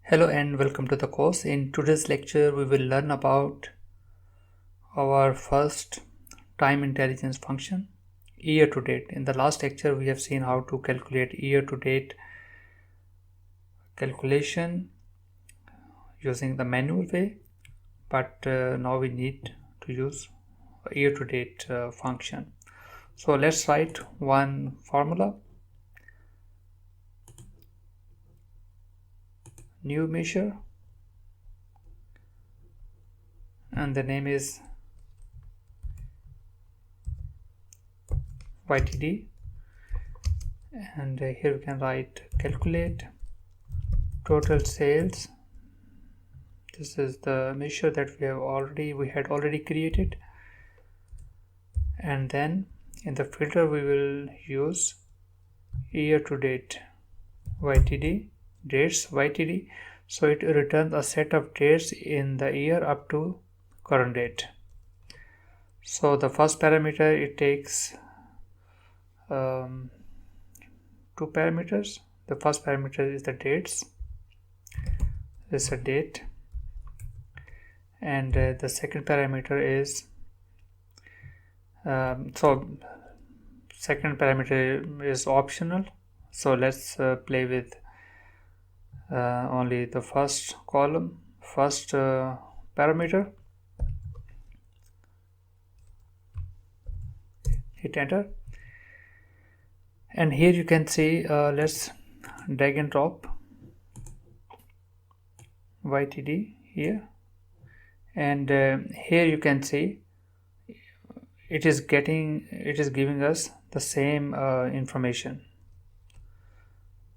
Hello and welcome to the course. In today's lecture, we will learn about our first time intelligence function, year to date. In the last lecture, we have seen how to calculate year to date calculation using the manual way, but now we need to use a year to date function. So let's write one formula, new measure, and the name is YTD, and here we can write calculate total sales. This is the measure that we had already created, and then in the filter we will use year to date YTD, dates YTD, so it returns a set of dates in the year up to current date. So the first parameter, it takes two parameters. The first parameter is the dates. This is a date, and the second parameter is second parameter is optional, so let's play with only the first column, first parameter. Hit enter, and here you can see let's drag and drop YTD here, and here you can see it is giving us the same information.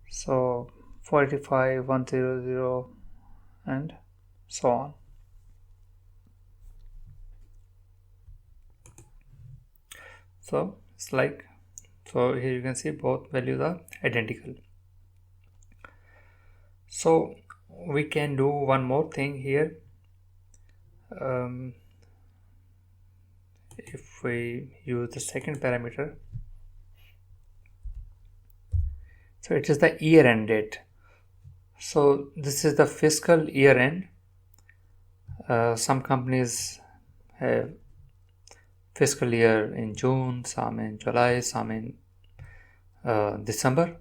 So 485, 100, and so on. So it's like, so here you can see both values are identical. So we can do one more thing here. If we use the second parameter, so it is the year end date. So this is the fiscal year end. Some companies have fiscal year in June, some in July, some in December.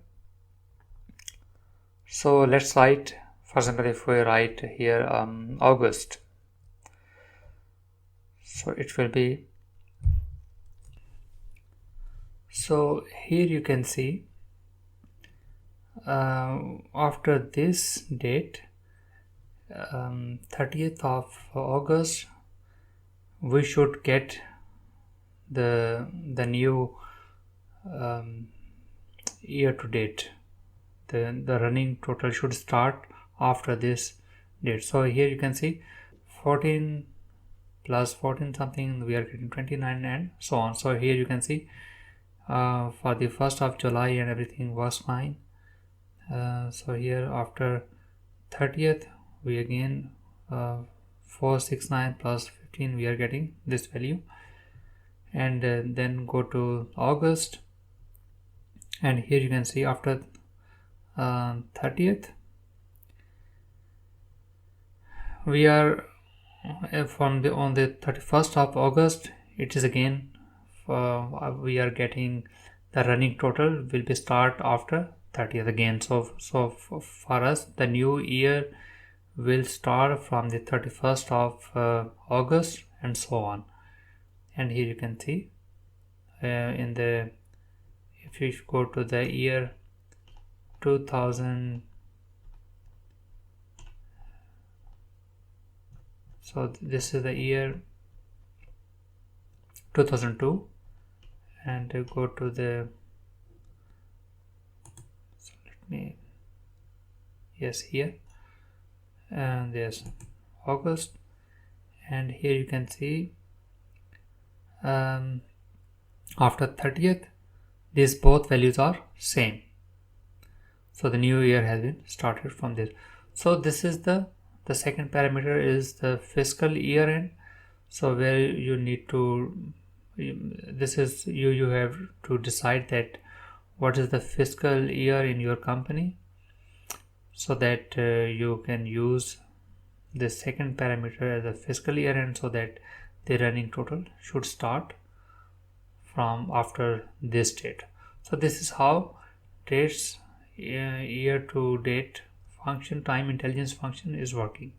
So let's write, for example, if we write here August, so it will be, so here you can see after this date, 30th of August, we should get the new year to date. The running total should start after this date. So here you can see 14 plus 14 something, we are getting 29 and so on. So here you can see for the 1st of July and everything was fine. So here after 30th, we again 469 plus 15, we are getting this value, and then go to August, and here you can see after 30th, we are on the 31st of August, it is again we are getting the running total will be start after 30th again. So for us, the new year will start from the 31st of August and so on. And here you can see if you go to the year 2000, so this is the year 2002, and go to the, so let me, yes, here, and there's August, and here you can see after 30th, these both values are same. So the new year has been started from this. So this is the second parameter is the fiscal year end. So where you need to, this is you have to decide that what is the fiscal year in your company. so that you can use the second parameter as a fiscal year end, so that the running total should start from after this date. So this is how dates year to date function, time intelligence function, is working.